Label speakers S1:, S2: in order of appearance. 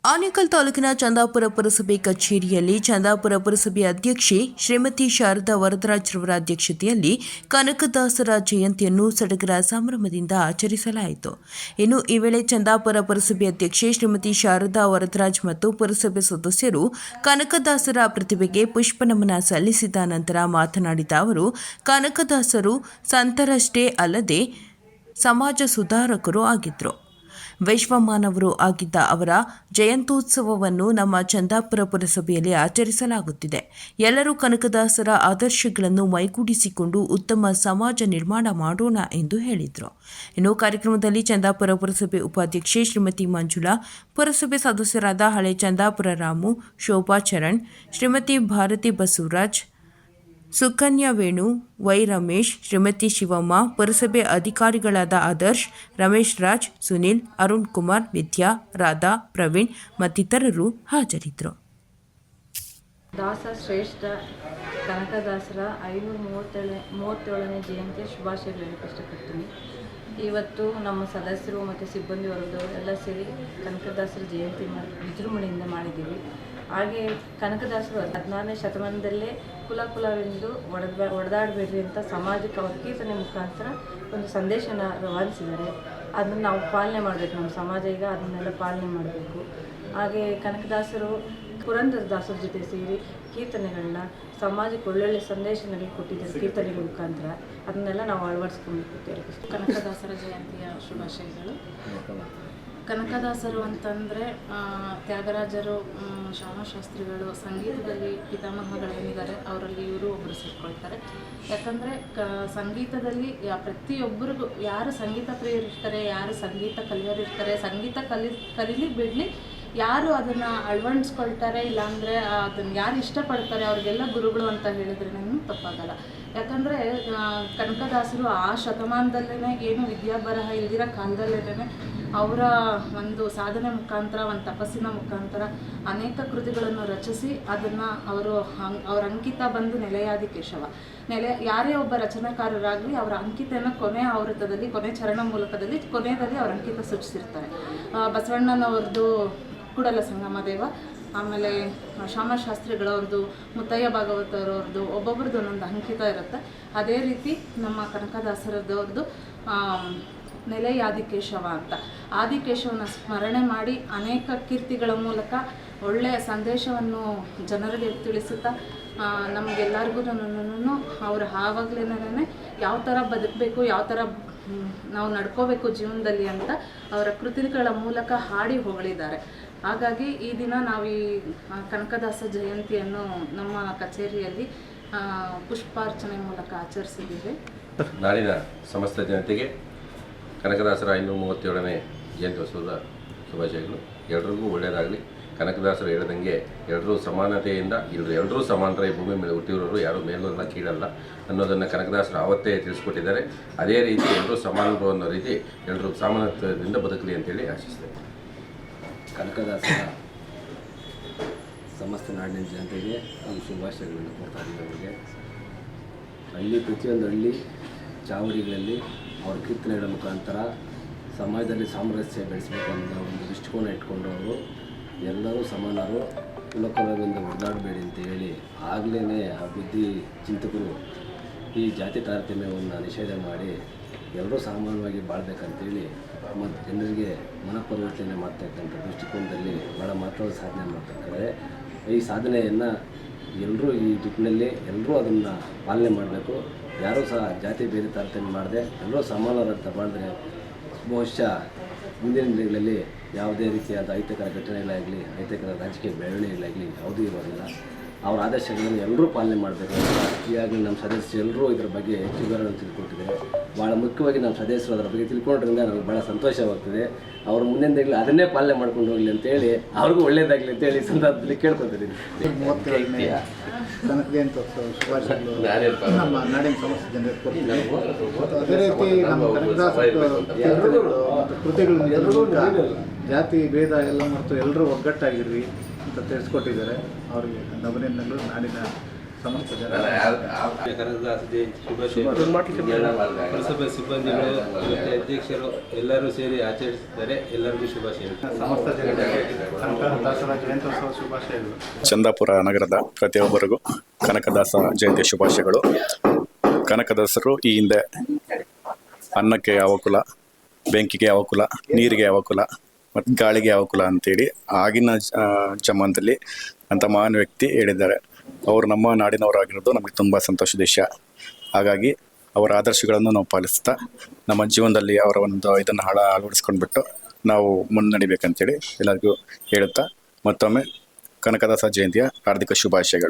S1: ಆನೇಕಲ್ ತಾಲೂಕಿನ ಚಂದಾಪುರ ಪುರಸಭೆ ಕಚೇರಿಯಲ್ಲಿ ಚಂದಾಪುರ ಪುರಸಭೆ ಅಧ್ಯಕ್ಷೆ ಶ್ರೀಮತಿ ಶಾರದಾ ವರದರಾಜ್ರವರ ಅಧ್ಯಕ್ಷತೆಯಲ್ಲಿ ಕನಕದಾಸರ ಜಯಂತಿಯನ್ನು ಸಡಗರ ಸಂಭ್ರಮದಿಂದ ಆಚರಿಸಲಾಯಿತು. ಇನ್ನು ಈ ವೇಳೆ ಚಂದಾಪುರ ಪುರಸಭೆ ಅಧ್ಯಕ್ಷೆ ಶ್ರೀಮತಿ ಶಾರದಾ ವರದರಾಜ್ ಮತ್ತು ಪುರಸಭೆ ಸದಸ್ಯರು ಕನಕದಾಸರ ಪ್ರತಿಭೆಗೆ ಪುಷ್ಪನಮನ ಸಲ್ಲಿಸಿದ ನಂತರ ಮಾತನಾಡಿದ ಅವರು, ಕನಕದಾಸರು ಸಂತರಷ್ಟೇ ಅಲ್ಲದೆ ಸಮಾಜ ಸುಧಾರಕರು ಆಗಿದ್ದರು. ವಿಶ್ವಮಾನವರು ಆಗಿದ್ದ ಅವರ ಜಯಂತ್ಯೋತ್ಸವವನ್ನು ನಮ್ಮ ಚಂದಾಪುರ ಪುರಸಭೆಯಲ್ಲಿ ಆಚರಿಸಲಾಗುತ್ತಿದೆ. ಎಲ್ಲರೂ ಕನಕದಾಸರ ಆದರ್ಶಗಳನ್ನು ಮೈಗೂಡಿಸಿಕೊಂಡು ಉತ್ತಮ ಸಮಾಜ ನಿರ್ಮಾಣ ಮಾಡೋಣ ಎಂದು ಹೇಳಿದರು. ಇನ್ನು ಕಾರ್ಯಕ್ರಮದಲ್ಲಿ ಚಂದಾಪುರ ಪುರಸಭೆ ಉಪಾಧ್ಯಕ್ಷೆ ಶ್ರೀಮತಿ ಮಂಜುಳಾ, ಪುರಸಭೆ ಸದಸ್ಯರಾದ ಹಳೆ ಚಂದಾಪುರ ರಾಮು, ಶೋಭಾ ಚರಣ್, ಶ್ರೀಮತಿ ಭಾರತಿ ಬಸವರಾಜ್, ಸುಕನ್ಯಾ ವೇಣು, ವೈ ರಮೇಶ್, ಶ್ರೀಮತಿ ಶಿವಮ್ಮ, ಪುರಸಭೆ ಅಧಿಕಾರಿಗಳಾದ ಆದರ್ಶ್, ರಮೇಶ್ ರಾಜ್, ಸುನಿಲ್, ಅರುಣ್ ಕುಮಾರ್, ವಿದ್ಯಾ, ರಾಧಾ, ಪ್ರವೀಣ್ ಮತ್ತಿತರರು ಹಾಜರಿದ್ದರು.
S2: ದಾಸ ಶ್ರೇಷ್ಠ ಕನಕದಾಸರ 537ನೇ ಜಯಂತಿಯ ಶುಭಾಶಯಗಳು ಹೇಳಕ್ಕೆ ಇಷ್ಟಪಡ್ತೀನಿ. ಇವತ್ತು ನಮ್ಮ ಸದಸ್ಯರು ಮತ್ತು ಸಿಬ್ಬಂದಿ ವರ್ಗದವರು ಎಲ್ಲ ಸೇರಿ ಕನಕದಾಸರ ಜಯಂತಿ ವಿಜೃಂಭಣೆಯಿಂದ ಮಾಡಿದ್ದೀವಿ. ಹಾಗೆ ಕನಕದಾಸರು 16ನೇ ಶತಮಾನದಲ್ಲೇ ಕುಲವೆಂದು ಒಡೆದಾಡಬೇಡ್ರಿ ಅಂತ ಸಮಾಜಕ್ಕೆ ಅವರ ಕೀರ್ತನೆ ಮುಖಾಂತರ ಒಂದು ಸಂದೇಶನ ರವಾನಿಸಿದ್ದಾರೆ. ಅದನ್ನು ನಾವು ಪಾಲನೆ ಮಾಡಬೇಕು. ನಮ್ಮ ಸಮಾಜ ಈಗ ಅದನ್ನೆಲ್ಲ ಪಾಲನೆ ಮಾಡಬೇಕು. ಹಾಗೆ ಕನಕದಾಸರು ಪುರಂದರದಾಸರ ಜೊತೆ ಸೇರಿ ಕೀರ್ತನೆಗಳನ್ನ ಸಮಾಜಕ್ಕೆ ಒಳ್ಳೊಳ್ಳೆ ಸಂದೇಶನಲ್ಲಿ ಕೊಟ್ಟಿದ್ದಾರೆ. ಕೀರ್ತನೆಗಳ ಮುಖಾಂತರ ಅದನ್ನೆಲ್ಲ ನಾವು ಅಳವಡಿಸ್ಕೊಬೇಕು.
S3: ಕನಕದಾಸರ ಜಯಂತಿಯ ಶುಭಾಶಯಗಳು. ಕನಕದಾಸರು ಅಂತಂದರೆ ತ್ಯಾಗರಾಜರು, ಶ್ಯಾಮಶಾಸ್ತ್ರಿಗಳು, ಸಂಗೀತದಲ್ಲಿ ಪಿತಾಮಹಗಳೇನಿದ್ದಾರೆ ಅವರಲ್ಲಿ ಇವರು ಒಬ್ಬರು ಸೇರಿಕೊಳ್ತಾರೆ. ಯಾಕಂದರೆ ಸಂಗೀತದಲ್ಲಿ ಪ್ರತಿಯೊಬ್ಬರಿಗೂ ಯಾರು ಸಂಗೀತ ಪ್ರಿಯರಿರ್ತಾರೆ, ಯಾರು ಸಂಗೀತ ಕಲಿಯೋರಿರ್ತಾರೆ, ಸಂಗೀತ ಕಲೀಲಿ ಬಿಡಲಿ, ಯಾರು ಅದನ್ನು ಅಳವಡಿಸ್ಕೊಳ್ತಾರೆ ಇಲ್ಲಾಂದರೆ ಅದನ್ನು ಯಾರು ಇಷ್ಟಪಡ್ತಾರೆ ಅವ್ರಿಗೆಲ್ಲ ಗುರುಗಳು ಅಂತ ಹೇಳಿದ್ರೇನೂ ತಪ್ಪಾಗಲ್ಲ. ಯಾಕಂದರೆ ಕನಕದಾಸರು ಆ ಶತಮಾನದಲ್ಲೇ ಏನು ವಿದ್ಯಾಭರಹ ಇಲ್ದಿರೋ ಕಾಲದಲ್ಲೇ ಅವರ ಒಂದು ಸಾಧನೆ ಮುಖಾಂತರ, ಒಂದು ತಪಸ್ಸಿನ ಮುಖಾಂತರ ಅನೇಕ ಕೃತಿಗಳನ್ನು ರಚಿಸಿ ಅದನ್ನು ಅವರ ಅಂಕಿತ ಬಂದು ನೆಲೆಯಾದಿ ಕೇಶವ. ಯಾರೇ ಒಬ್ಬ ರಚನಾಕಾರರಾಗಲಿ ಅವರ ಅಂಕಿತನ ಕೊನೆ ಆವೃತ್ತದಲ್ಲಿ, ಕೊನೆ ಚರಣ ಮೂಲಕದಲ್ಲಿ ಕೊನೆಯಲ್ಲಿ ಅವರ ಅಂಕಿತ ಸೂಚಿಸಿರ್ತಾರೆ. ಬಸವಣ್ಣನವ್ರದ್ದು ಕೂಡಲ ಸಂಗಮ ದೇವ, ಆಮೇಲೆ ಶ್ಯಾಮಶಾಸ್ತ್ರಿಗಳವ್ರದ್ದು, ಮುತ್ತಯ್ಯ ಭಾಗವತರವ್ರದ್ದು, ಒಬ್ಬೊಬ್ರದ್ದು ಒಂದೊಂದು ಅಂಕಿತ ಇರುತ್ತೆ. ಅದೇ ರೀತಿ ನಮ್ಮ ಕನಕದಾಸರದವ್ರದ್ದು ನೆಲೆ ಆದಿಕೇಶವ ಅಂತ. ಆದಿಕೇಶವನ ಸ್ಮರಣೆ ಮಾಡಿ ಅನೇಕ ಕೀರ್ತಿಗಳ ಮೂಲಕ ಒಳ್ಳೆಯ ಸಂದೇಶವನ್ನು ಜನರಿಗೆ ತಿಳಿಸುತ್ತಾ ನಮಗೆಲ್ಲರಿಗೂ ಅವರು ಆವಾಗಲೇ ಯಾವ ಥರ ಬದುಕಬೇಕು, ಯಾವ ಥರ ನಾವು ನಡ್ಕೋಬೇಕು ಜೀವನದಲ್ಲಿ ಅಂತ ಅವರ ಕೃತಿಗಳ ಮೂಲಕ ಹಾಡಿ ಹೊಗಳಿದ್ದಾರೆ. ಹಾಗಾಗಿ ಈ ದಿನ ನಾವು ಈ ಕನಕದಾಸ ಜಯಂತಿಯನ್ನು ನಮ್ಮ ಕಚೇರಿಯಲ್ಲಿ ಪುಷ್ಪಾರ್ಚನೆ ಮೂಲಕ ಆಚರಿಸಿದ್ದೀವಿ.
S4: ನಾಡಿನ ಸಮಸ್ತ ಜನತೆಗೆ ಕನಕದಾಸರ 537ನೇ ಜಯಂತ್ಯೋತ್ಸವದ ಶುಭಾಶಯಗಳು. ಎಲ್ರಿಗೂ ಒಳ್ಳೆಯದಾಗಲಿ. ಕನಕದಾಸರು ಹೇಳಿದಂಗೆ ಎಲ್ಲರೂ ಸಮಾನತೆಯಿಂದ ಎಲ್ಲರೂ ಸಮಾನರ ಈ ಭೂಮಿ ಮೇಲೆ ಹುಟ್ಟಿರೋರು, ಯಾರು ಮೇಲಲ್ಲ ಕೀಳಲ್ಲ ಅನ್ನೋದನ್ನು ಕನಕದಾಸರು ಆವತ್ತೇ ತಿಳಿಸ್ಕೊಟ್ಟಿದ್ದಾರೆ. ಅದೇ ರೀತಿ ಎಲ್ಲರೂ ಸಮಾನರು ಅನ್ನೋ ರೀತಿ ಎಲ್ಲರೂ ಸಮಾನತೆಯಿಂದ ಬದುಕಲಿ ಅಂತೇಳಿ ಆಶಿಸ್ತೇವೆ.
S5: ಕನಕದಾಸರ ಸಮಸ್ತ ನಾಡಿನ ಜನತೆಗೆ ಒಂದು ಶುಭಾಶಯಗಳನ್ನು ಕೊಡ್ತಾ ಇದ್ದೀವಿ. ಅವರಿಗೆ ಪ್ರತಿಯೊಂದು ಹಳ್ಳಿ ಚಾವಡಿಗಳಲ್ಲಿ ಅವ್ರ ಕೀರ್ತನೆಗಳ ಮುಖಾಂತರ ಸಮಾಜದಲ್ಲಿ ಸಾಮರಸ್ಯ ಬೆಳೆಸಬೇಕು ಅನ್ನೋ ಒಂದು ದೃಷ್ಟಿಕೋನ ಇಟ್ಕೊಂಡು ಅವರು ಎಲ್ಲರೂ ಸಮಾನರು, ಕುಲವೆಂದು ಒಡೆದಾಡಬೇಡಿ ಅಂತ ಹೇಳಿ ಆಗಲೇ ಆ ಬುದ್ಧಿ ಚಿಂತಕರು ಈ ಜಾತಿ ತಾರತಮ್ಯವನ್ನು ನಿಷೇಧ ಮಾಡಿ ಎಲ್ಲರೂ ಸಮಾನವಾಗಿ ಬಾಳಬೇಕಂತೇಳಿ ಮತ್ತು ಜನರಿಗೆ ಮನಪರಿವರ್ತನೆ ಮಾಡ್ತಕ್ಕಂಥ ದೃಷ್ಟಿಕೋನದಲ್ಲಿ ಭಾಳ ಮಹತ್ವದ ಸಾಧನೆ ಮಾಡ್ತಿರ್ತಾರೆ. ಈ ಸಾಧನೆಯನ್ನು ಎಲ್ಲರೂ ಈ ನಿಟ್ಟಿನಲ್ಲಿ ಎಲ್ಲರೂ ಅದನ್ನು ಪಾಲನೆ ಮಾಡಬೇಕು. ಯಾರೂ ಸಹ ಜಾತಿ ಭೇದ ತಾರತಮ್ಯ ಮಾಡದೆ ಎಲ್ಲರೂ ಸಮಾನರಂತ ಬಾಳಿದ್ರೆ ಬಹುಶಃ ಮುಂದಿನ ದಿನಗಳಲ್ಲಿ ಯಾವುದೇ ರೀತಿಯಾದ ಅಹಿತಕರ ಘಟನೆಗಳಾಗಲಿ, ಅಹಿತಕರ ರಾಜಕೀಯ ಬೆಳವಣಿಗೆಗಳಾಗಲಿ ಯಾವುದೂ ಇರೋದಿಲ್ಲ. ಅವರ ಆದರ್ಶಗಳನ್ನು ಎಲ್ಲರೂ ಪಾಲನೆ ಮಾಡಬೇಕು ಅಂತ ಈಗಾಗಲೇ ನಮ್ಮ ಸದಸ್ಯರು ಎಲ್ಲರೂ ಇದರ ಬಗ್ಗೆ ಹೆಚ್ಚು ವಿವರವನ್ನು ತಿಳ್ಕೊಟ್ಟಿದ್ದಾರೆ. ಭಾಳ ಮುಖ್ಯವಾಗಿ ನಮ್ಮ ಸದಸ್ಯರು ಅದರ ಬಗ್ಗೆ ತಿಳ್ಕೊಂಡ್ರಿಂದ ನನಗೆ ಭಾಳ ಸಂತೋಷವಾಗ್ತದೆ. ಅವರು ಮುಂದಿನ ದಿನಗಳಲ್ಲಿ ಅದನ್ನೇ ಪಾಲನೆ ಮಾಡ್ಕೊಂಡು ಹೋಗಲಿ ಅಂತೇಳಿ ಅವ್ರಿಗೂ ಒಳ್ಳೆಯದಾಗಲಿ ಅಂತೇಳಿ ಈ ಸಂದರ್ಭದಲ್ಲಿ ಕೇಳ್ಕೊತಿದ್ದೀನಿ.
S6: 37ನೇ ಕನಕ ಜಯಂತ್ಯೋತ್ಸವ ಶುಭಾಶಯಗಳು ನಮ್ಮ ನಾಡಿನ ಸಮಸ್ತ ಜನರಿಗೆ ಕೊಡ್ತೀವಿ. ಅದೇ ರೀತಿ ನಮ್ಮ ಕನಕದಾಸರ ಕೃತಿಗಳು ಜಾತಿ ಭೇದ ಎಲ್ಲ ಮತ್ತು ಎಲ್ಲರೂ ಒಗ್ಗಟ್ಟಾಗಿರ್ರಿ ಅಂತ ತಿಳಿಸ್ಕೊಟ್ಟಿದ್ದಾರೆ. ಅವರಿಗೆ ಅಭಿನಂದನೆಗಳು ನಾಡಿನ ಸಮಸ್ತ ಜನ.
S7: ಕನಕದಾಸ ಜಯಂತಿ ಶುಭಾಶಯ. ಪುರಸಭೆ ಸಿಬ್ಬಂದಿಗಳು ಮತ್ತು ಅಧ್ಯಕ್ಷರು ಎಲ್ಲರೂ ಸೇರಿ ಆಚರಿಸಿದ್ದಾರೆ. ಎಲ್ಲರಿಗೂ ಶುಭಾಶಯ.
S6: ಸಮಸ್ತ ಜನರಿಗೆ ಕನಕದಾಸರ ಜಯಂತ್ಯೋತ್ಸವ ಶುಭಾಶಯಗಳು.
S8: ಚಂದಾಪುರ ನಗರದ ಪ್ರತಿಯೊಬ್ಬರಿಗೂ ಕನಕದಾಸ ಜಯಂತಿ ಶುಭಾಶಯಗಳು. ಕನಕದಾಸರು ಈ ಹಿಂದೆ ಅನ್ನಕ್ಕೆ ಯಾವ ಕುಲ, ಬೆಂಕಿಗೆ ಯಾವ ಕುಲ, ನೀರಿಗೆ ಯಾವ ಕುಲ ಮತ್ತು ಗಾಳಿಗೆ ಯಾವ ಕುಲ ಅಂತೇಳಿ ಆಗಿನ ಜಮಾನದಲ್ಲಿ ಅಂಥ ಮಹಾನ್ ವ್ಯಕ್ತಿ ಹೇಳಿದ್ದಾರೆ. ಅವರು ನಮ್ಮ ನಾಡಿನವರಾಗಿರೋದು ನಮಗೆ ತುಂಬ ಸಂತೋಷದ ವಿಷಯ. ಹಾಗಾಗಿ ಅವರ ಆದರ್ಶಗಳನ್ನು ನಾವು ಪಾಲಿಸ್ತಾ ನಮ್ಮ ಜೀವನದಲ್ಲಿ ಅವರ ಒಂದು ಇದನ್ನು ಅಳವಡಿಸ್ಕೊಂಡ್ಬಿಟ್ಟು ನಾವು ಮುನ್ನಡಿಬೇಕಂತೇಳಿ ಎಲ್ಲರಿಗೂ ಹೇಳುತ್ತಾ ಮತ್ತೊಮ್ಮೆ ಕನಕದಾಸ ಜಯಂತಿಯ ಹಾರ್ದಿಕ ಶುಭಾಶಯಗಳು.